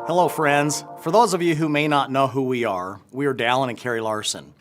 Hello, friends. For those of you who may not know who we are Dallin and Karree Larsen.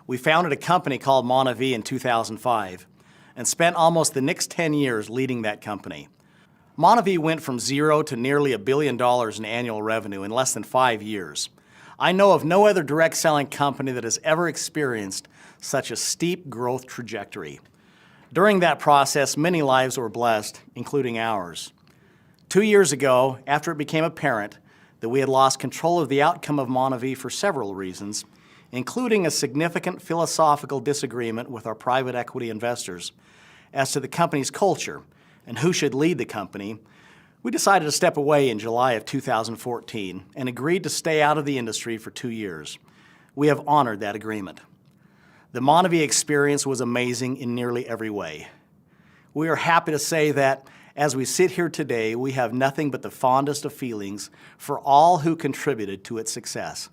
We founded a company called Monavie in 2005 and spent almost the next 10 years leading that company. Monavie went from zero to nearly $1 billion in annual revenue in less than 5 years. I know of no other direct selling company that has ever experienced such a steep growth trajectory. During that process, many lives were blessed, including ours. 2 years ago, after it became apparent that we had lost control of the outcome of Monavie for several reasons, including a significant philosophical disagreement with our private equity investors as to the company's culture and who should lead the company, we decided to step away in July of 2014 and agreed to stay out of the industry for 2 years. We have honored that agreement. The Monavie experience was amazing in nearly every way. We are happy to say that as we sit here today, we have nothing but the fondest of feelings for all who contributed to its success.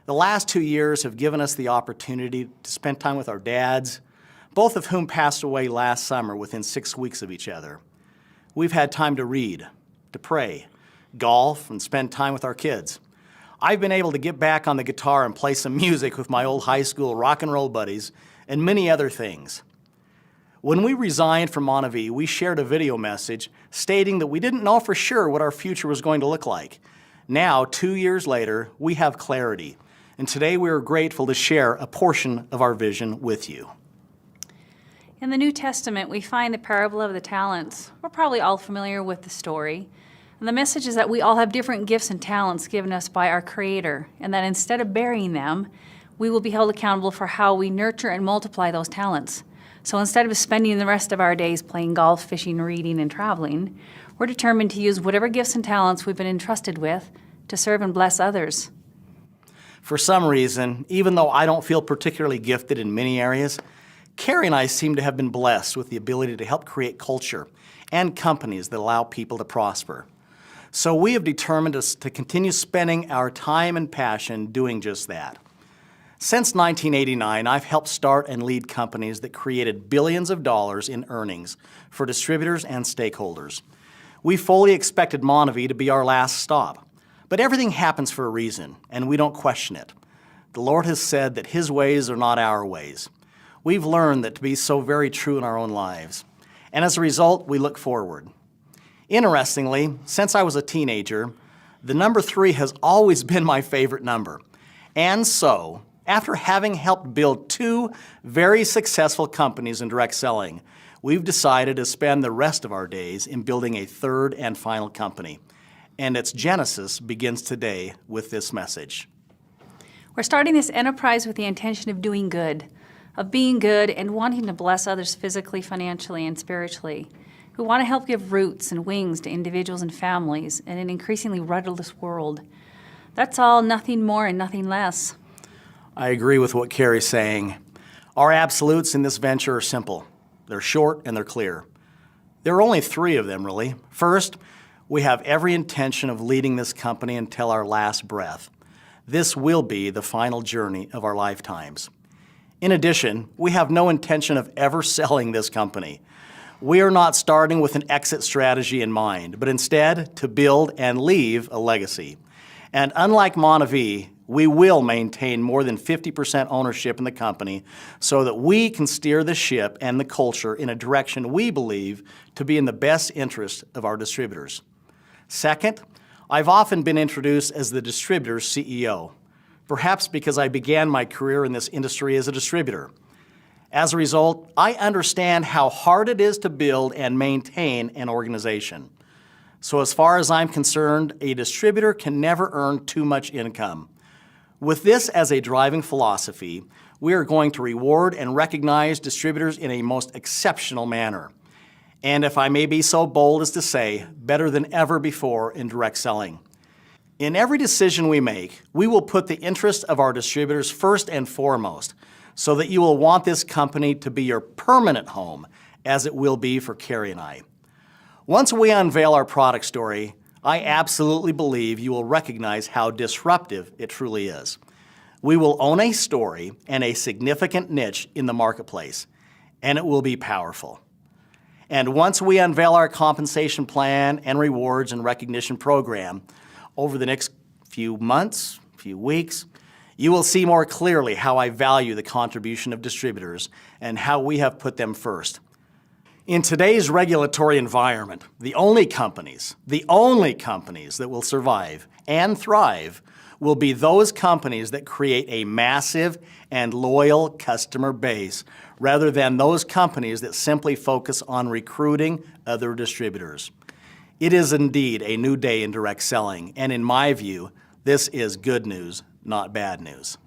The last 2 years have given us the opportunity to spend time with our dads, both of whom passed away last summer within 6 weeks of each other. We've had time to read, to pray, golf, and spend time with our kids. I've been able to get back on the guitar and play some music with my old high school rock and roll buddies and many other things. When we resigned from Monavie, we shared a video message stating that we didn't know for sure what our future was going to look like. Now, 2 years later, we have clarity, and today we are grateful to share a portion of our vision with you. In the New Testament, we find the parable of the talents. We're probably all familiar with the story. And the message is that we all have different gifts and talents given us by our Creator, and that instead of burying them, we will be held accountable for how we nurture and multiply those talents. So instead of spending the rest of our days playing golf, fishing, reading, and traveling, we're determined to use whatever gifts and talents we've been entrusted with to serve and bless others. For some reason, even though I don't feel particularly gifted in many areas, Karree and I seem to have been blessed with the ability to help create culture and companies that allow people to prosper. So we have determined to continue spending our time and passion doing just that. Since 1989, I've helped start and lead companies that created billions of dollars in earnings for distributors and stakeholders. We fully expected Monavie to be our last stop, but everything happens for a reason, and we don't question it. The Lord has said that His ways are not our ways. We've learned that to be so very true in our own lives, and as a result, we look forward. Interestingly, since I was a teenager, the number 3 has always been my favorite number. And so, after having helped build 2 very successful companies in direct selling, we've decided to spend the rest of our days in building a 3rd and final company. And its genesis begins today with this message. We're starting this enterprise with the intention of doing good, of being good and wanting to bless others physically, financially, and spiritually. We want to help give roots and wings to individuals and families in an increasingly rudderless world. That's all, nothing more and nothing less. I agree with what Karree's saying. Our absolutes in this venture are simple. They're short and they're clear. There are only 3 of them, really. First, we have every intention of leading this company until our last breath. This will be the final journey of our lifetimes. In addition, we have no intention of ever selling this company. We are not starting with an exit strategy in mind, but instead to build and leave a legacy. And unlike Monavie, we will maintain more than 50% ownership in the company so that we can steer the ship and the culture in a direction we believe to be in the best interest of our distributors. Second, I've often been introduced as the distributor's CEO, perhaps because I began my career in this industry as a distributor. As a result, I understand how hard it is to build and maintain an organization. So as far as I'm concerned, a distributor can never earn too much income. With this as a driving philosophy, we are going to reward and recognize distributors in a most exceptional manner. And if I may be so bold as to say, better than ever before in direct selling. In every decision we make, we will put the interest of our distributors first and foremost, so that you will want this company to be your permanent home, as it will be for Karree and I. Once we unveil our product story, I absolutely believe you will recognize how disruptive it truly is. We will own a story and a significant niche in the marketplace, and it will be powerful. And once we unveil our compensation plan and rewards and recognition program, over the next few months, few weeks, you will see more clearly how I value the contribution of distributors and how we have put them first. In today's regulatory environment, the only companies that will survive and thrive will be those companies that create a massive and loyal customer base rather than those companies that simply focus on recruiting other distributors. It is indeed a new day in direct selling, and in my view, this is good news, not bad news.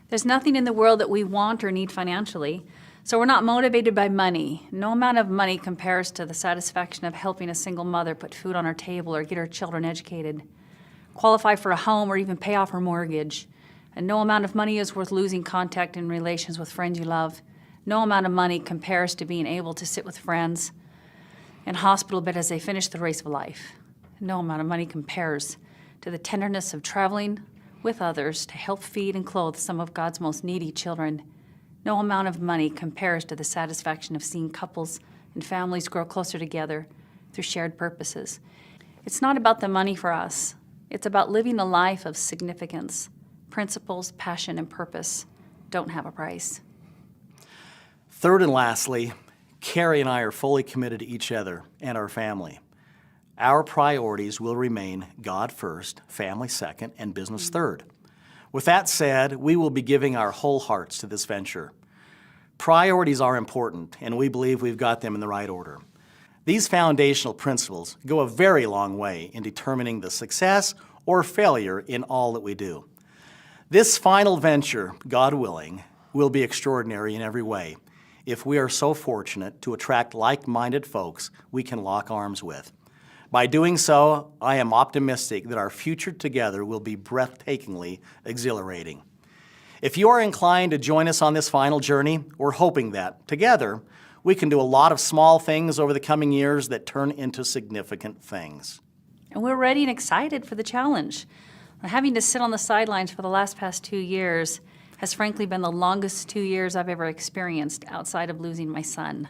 There's nothing in the world that we want or need financially, so we're not motivated by money. No amount of money compares to the satisfaction of helping a single mother put food on her table or get her children educated, qualify for a home, or even pay off her mortgage. And no amount of money is worth losing contact and relations with friends you love. No amount of money compares to being able to sit with friends in hospital bed as they finish the race of life. No amount of money compares to the tenderness of traveling with others to help feed and clothe some of God's most needy children. No amount of money compares to the satisfaction of seeing couples and families grow closer together through shared purposes. It's not about the money for us. It's about living a life of significance. Principles, passion, and purpose don't have a price. Third and lastly, Karree and I are fully committed to each other and our family. Our priorities will remain God first, family second, and business third. With that said, we will be giving our whole hearts to this venture. Priorities are important, and we believe we've got them in the right order. These foundational principles go a very long way in determining the success or failure in all that we do. This final venture, God willing, will be extraordinary in every way if we are so fortunate to attract like-minded folks we can lock arms with. By doing so, I am optimistic that our future together will be breathtakingly exhilarating. If you are inclined to join us on this final journey, we're hoping that, together, we can do a lot of small things over the coming years that turn into significant things. And we're ready and excited for the challenge. Having to sit on the sidelines for the past 2 years has frankly been the longest 2 years I've ever experienced outside of losing my son.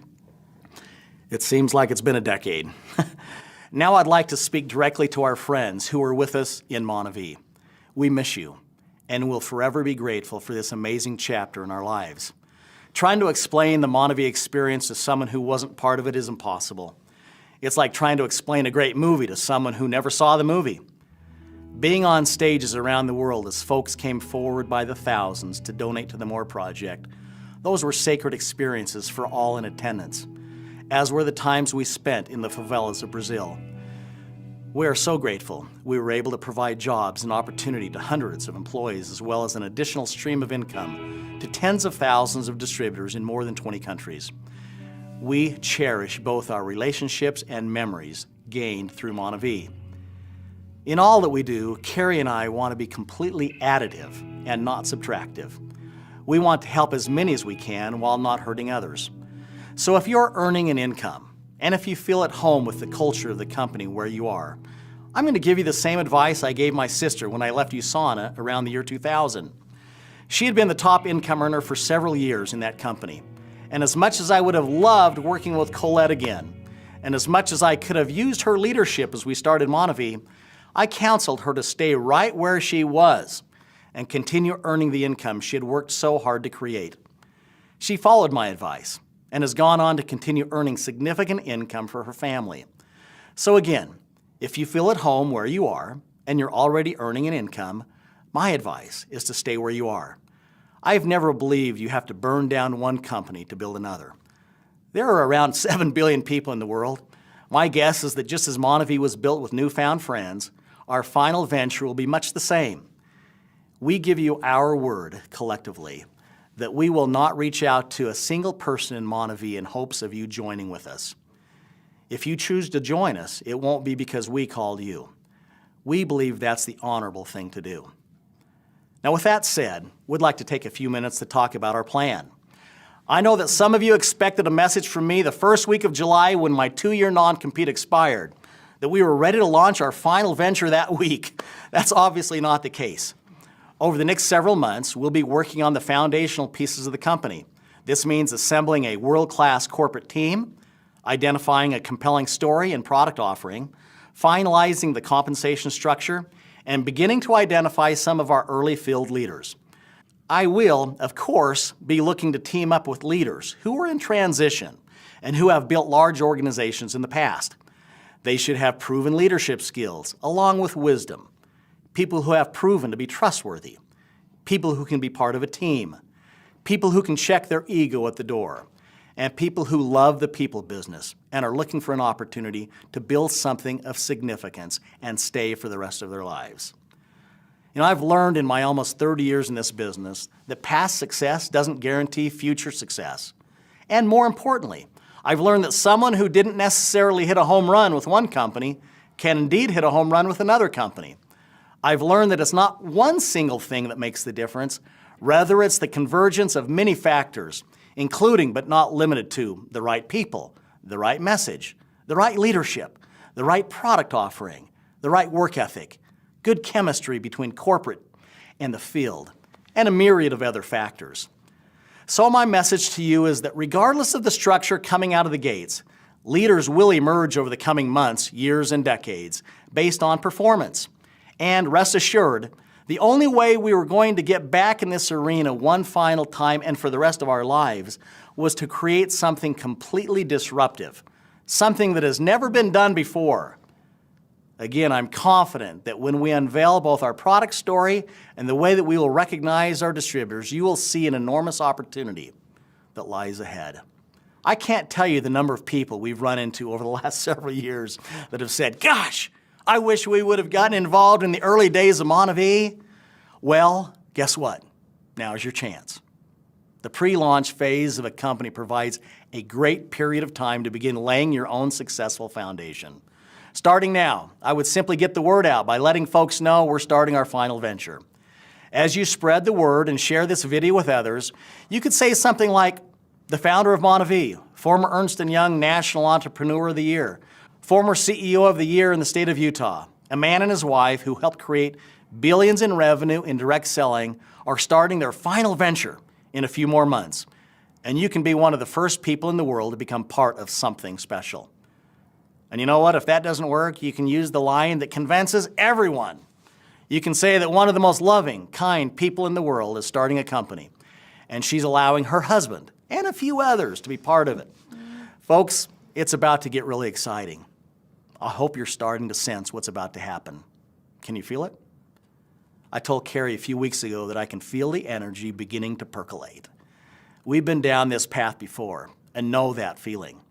It seems like it's been a decade. Now I'd like to speak directly to our friends who are with us in Montevideo. We miss you, and we'll forever be grateful for this amazing chapter in our lives. Trying to explain the Montevideo experience to someone who wasn't part of it is impossible. It's like trying to explain a great movie to someone who never saw the movie. Being on stages around the world as folks came forward by the thousands to donate to the More Project, those were sacred experiences for all in attendance, as were the times we spent in the favelas of Brazil. We are so grateful we were able to provide jobs and opportunity to hundreds of employees as well as an additional stream of income to tens of thousands of distributors in more than 20 countries. We cherish both our relationships and memories gained through Montevideo. In all that we do, Karree and I want to be completely additive and not subtractive. We want to help as many as we can while not hurting others. So if you're earning an income, and if you feel at home with the culture of the company where you are, I'm going to give you the same advice I gave my sister when I left USANA around the year 2000. She had been the top income earner for several years in that company. And as much as I would have loved working with Colette again, and as much as I could have used her leadership as we started Montevideo, I counseled her to stay right where she was and continue earning the income she had worked so hard to create. She followed my advice and has gone on to continue earning significant income for her family. So again, if you feel at home where you are and you're already earning an income, my advice is to stay where you are. I've never believed you have to burn down one company to build another. There are around 7 billion people in the world. My guess is that just as Montevideo was built with newfound friends, our final venture will be much the same. We give you our word collectively that we will not reach out to a single person in Montevideo in hopes of you joining with us. If you choose to join us, it won't be because we called you. We believe that's the honorable thing to do. Now with that said, we'd like to take a few minutes to talk about our plan. I know that some of you expected a message from me the first week of July when my 2-year non-compete expired, that we were ready to launch our final venture that week. That's obviously not the case. Over the next several months, we'll be working on the foundational pieces of the company. This means assembling a world-class corporate team, identifying a compelling story and product offering, finalizing the compensation structure, and beginning to identify some of our early field leaders. I will, of course, be looking to team up with leaders who are in transition and who have built large organizations in the past. They should have proven leadership skills along with wisdom, people who have proven to be trustworthy, people who can be part of a team, people who can check their ego at the door, and people who love the people business and are looking for an opportunity to build something of significance and stay for the rest of their lives. You know, I've learned in my almost 30 years in this business that past success doesn't guarantee future success. And more importantly, I've learned that someone who didn't necessarily hit a home run with one company can indeed hit a home run with another company. I've learned that it's not one single thing that makes the difference. Rather, it's the convergence of many factors, including but not limited to the right people, the right message, the right leadership, the right product offering, the right work ethic, good chemistry between corporate and the field, and a myriad of other factors. So my message to you is that regardless of the structure coming out of the gates, leaders will emerge over the coming months, years, and decades based on performance. And rest assured, the only way we were going to get back in this arena one final time and for the rest of our lives was to create something completely disruptive, something that has never been done before. Again, I'm confident that when we unveil both our product story and the way that we will recognize our distributors, you will see an enormous opportunity that lies ahead. I can't tell you the number of people we've run into over the last several years that have said, gosh, I wish we would have gotten involved in the early days of Monavie. Well, guess what? Now's your chance. The pre-launch phase of a company provides a great period of time to begin laying your own successful foundation. Starting now, I would simply get the word out by letting folks know we're starting our final venture. As you spread the word and share this video with others, you could say something like, the founder of Monavie, former Ernst & Young National Entrepreneur of the Year, former CEO of the Year in the state of Utah, a man and his wife who helped create billions in revenue in direct selling, are starting their final venture in a few more months. And you can be one of the first people in the world to become part of something special. And you know what? If that doesn't work, you can use the line that convinces everyone. You can say that one of the most loving, kind people in the world is starting a company, and she's allowing her husband and a few others to be part of it. Folks, it's about to get really exciting. I hope you're starting to sense what's about to happen. Can you feel it? I told Karree a few weeks ago that I can feel the energy beginning to percolate. We've been down this path before and know that feeling.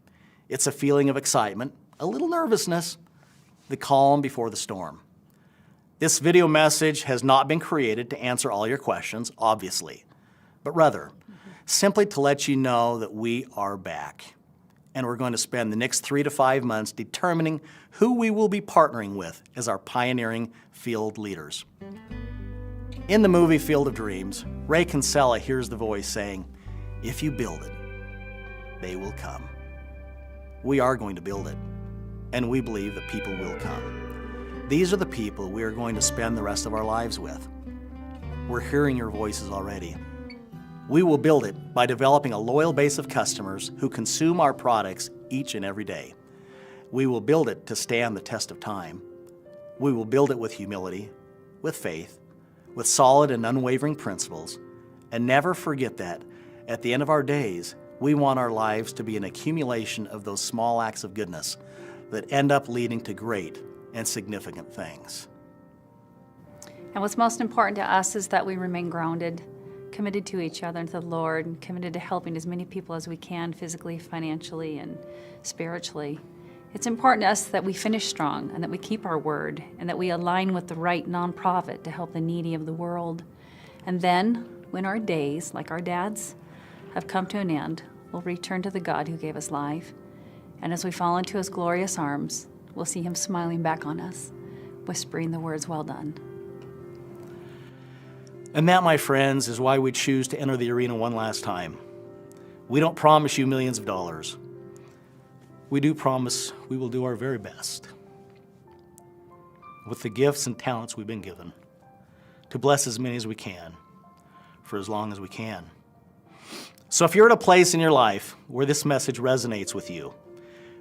It's a feeling of excitement, a little nervousness, the calm before the storm. This video message has not been created to answer all your questions, obviously, but rather simply to let you know that we are back. And we're going to spend the next 3 to 5 months determining who we will be partnering with as our pioneering field leaders. In the movie Field of Dreams, Ray Kinsella hears the voice saying, if you build it, they will come. We are going to build it, and we believe that people will come. These are the people we are going to spend the rest of our lives with. We're hearing your voices already. We will build it by developing a loyal base of customers who consume our products each and every day. We will build it to stand the test of time. We will build it with humility, with faith, with solid and unwavering principles, and never forget that at the end of our days, we want our lives to be an accumulation of those small acts of goodness that end up leading to great and significant things. And what's most important to us is that we remain grounded, committed to each other and to the Lord, and committed to helping as many people as we can physically, financially, and spiritually. It's important to us that we finish strong and that we keep our word and that we align with the right nonprofit to help the needy of the world. And then, when our days, like our dad's, have come to an end, we'll return to the God who gave us life. And as we fall into his glorious arms, we'll see him smiling back on us, whispering the words, well done. And that, my friends, is why we choose to enter the arena one last time. We don't promise you millions of dollars. We do promise we will do our very best with the gifts and talents we've been given to bless as many as we can for as long as we can. So if you're at a place in your life where this message resonates with you,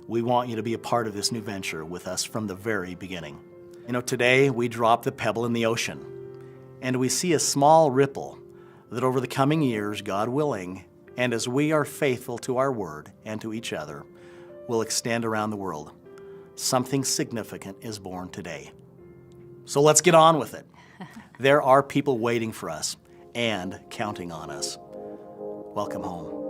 we want you to be a part of this new venture with us from the very beginning. You know, today we drop the pebble in the ocean, and we see a small ripple that over the coming years, God willing, and as we are faithful to our word and to each other, will extend around the world. Something significant is born today. So let's get on with it. There are people waiting for us and counting on us. Welcome home.